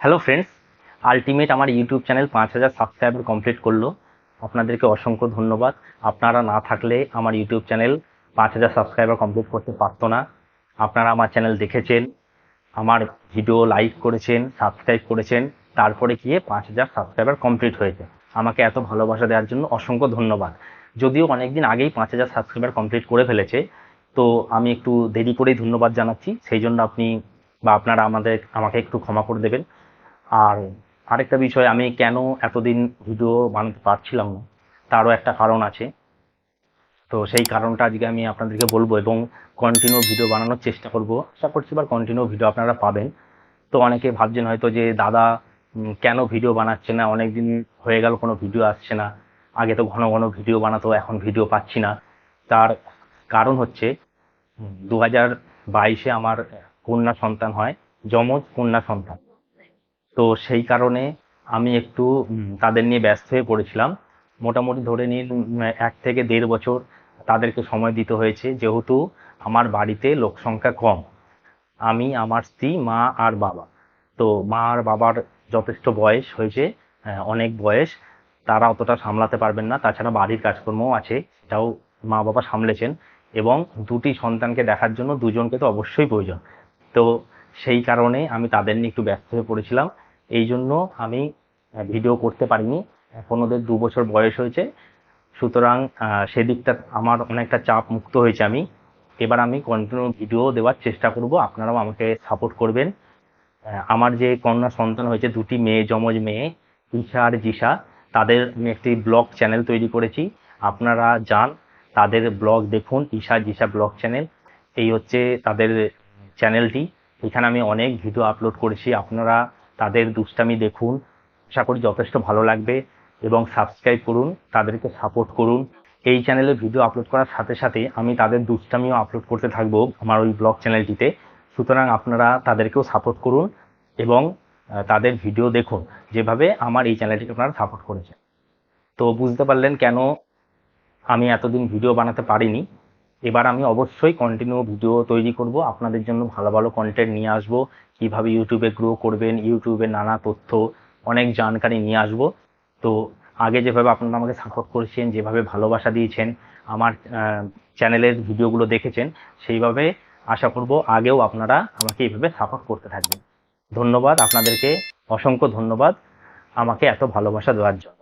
Hello friends, ultimate আমার YouTube channel 5,000 subscriber complete করলো। আপনাদেরকে অসংখ্য ধন্যবাদ। আপনারা না থাকলে আমার ইউটিউব চ্যানেল 5,000 সাবস্ক্রাইবার কমপ্লিট করতে পারতো না। আপনারা আমার চ্যানেল দেখেছেন, আমার ভিডিও লাইক করেছেন, সাবস্ক্রাইব করেছেন, তারপরে গিয়ে 5,000 সাবস্ক্রাইবার কমপ্লিট হয়েছে। আমাকে এত ভালোবাসা দেওয়ার জন্য অসংখ্য ধন্যবাদ। যদিও অনেকদিন আগেই 5,000 সাবস্ক্রাইবার কমপ্লিট করে ফেলেছে, তো আমি একটু দেরি করেই ধন্যবাদ জানাচ্ছি। সেই জন্য আপনি বা আপনারা আমাকে একটু ক্ষমা করে দেবেন। আর আরেকটা বিষয়, আমি কেন এতদিন ভিডিও বানাতে পারছিলাম না তারও একটা কারণ আছে। তো সেই কারণটা আজকে আমি আপনাদেরকে বলবো এবং কন্টিনিউ ভিডিও বানানোর চেষ্টা করব। আশা করছি এবার কন্টিনিউ ভিডিও আপনারা পাবেন। তো অনেকে ভাবছেন হয়তো যে দাদা কেন ভিডিও বানাচ্ছে না, অনেক দিন হয়ে গেল কোনো ভিডিও আসছে না। আগে তো ঘন ঘন ভিডিও বানাতো, এখন ভিডিও পাচ্ছি না। তার কারণ হচ্ছে 2022-এ আমার কন্যা সন্তান হয়, যমজ কন্যা সন্তান। তো সেই কারণে আমি একটু তাদের নিয়ে ব্যস্ত হয়ে পড়েছিলাম। মোটামুটি ধরে নিন 1 থেকে 1.5 বছর তাদেরকে সময় দিতে হয়েছে, যেহেতু আমার বাড়িতে লোক সংখ্যা কম। আমি, আমার স্ত্রী, মা আর বাবা। তো মা আর বাবার যথেষ্ট বয়স হয়েছে, অনেক বয়স। তারা অতটা সামলাতে পারবেন না, তাছাড়া বাড়ির কাজকর্মও আছে, সেটাও মা বাবা সামলেছেন। এবং দুটি সন্তানকে দেখার জন্য দুজনকে তো অবশ্যই প্রয়োজন। তো সেই কারণে আমি তাদের নিয়ে একটু ব্যস্ত হয়ে পড়েছিলাম। এই জন্য আমি ভিডিও করতে পারিনি। এখন ওদের 2 বছর বয়স হয়েছে, সুতরাং সেদিকটা আমার অনেকটা চাপ মুক্ত হয়েছে আমি। এবার আমি কন্টিনিউ ভিডিও দেওয়ার চেষ্টা করব, আপনারাও আমাকে সাপোর্ট করবেন। আমার যে কন্যা সন্তান হয়েছে, দুটি মেয়ে, যমজ মেয়ে, ঈশা আর জিশা, তাদের আমি একটি ব্লগ চ্যানেল তৈরি করেছি। আপনারা যান, তাদের ব্লগ দেখুন, ঈশা জিশা ব্লগ চ্যানেল। এই হচ্ছে তাদের চ্যানেলটি। এখানে আমি অনেক ভিডিও আপলোড করেছি, আপনারা তাদের দুষ্টামি দেখুন। আশা করি যথেষ্ট ভালো লাগবে এবং সাবস্ক্রাইব করুন, তাদেরকে সাপোর্ট করুন। এই চ্যানেলে ভিডিও আপলোড করার সাথে সাথে আমি তাদের দুষ্টামিও আপলোড করতে থাকবো আমার ওই ব্লগ চ্যানেলটিতে। সুতরাং আপনারা তাদেরকেও সাপোর্ট করুন এবং তাদের ভিডিও দেখুন, যেভাবে আমার এই চ্যানেলটিকে আপনারা সাপোর্ট করেছেন। তো বুঝতে পারলেন কেন আমি এতদিন ভিডিও বানাতে পারিনি। এবার আমি অবশ্যই কন্টিনিউ ভিডিও তৈরি করব, আপনাদের জন্য ভালো ভালো কন্টেন্ট নিয়ে আসব। কিভাবে ইউটিউবে গ্রো করবেন, ইউটিউবের নানা তথ্য, অনেক জানকারি নিয়ে আসব। তো আগে যেভাবে আপনারা আমাকে সাপোর্ট করেছেন, যেভাবে ভালোবাসা দিয়েছেন, আমার চ্যানেলের ভিডিওগুলো দেখেছেন, সেইভাবে আশা করব আগেও আপনারা আমাকে এইভাবে সাপোর্ট করতে থাকবেন। ধন্যবাদ আপনাদেরকে, অসংখ্য ধন্যবাদ আমাকে এত ভালোবাসা দেওয়ার জন্য।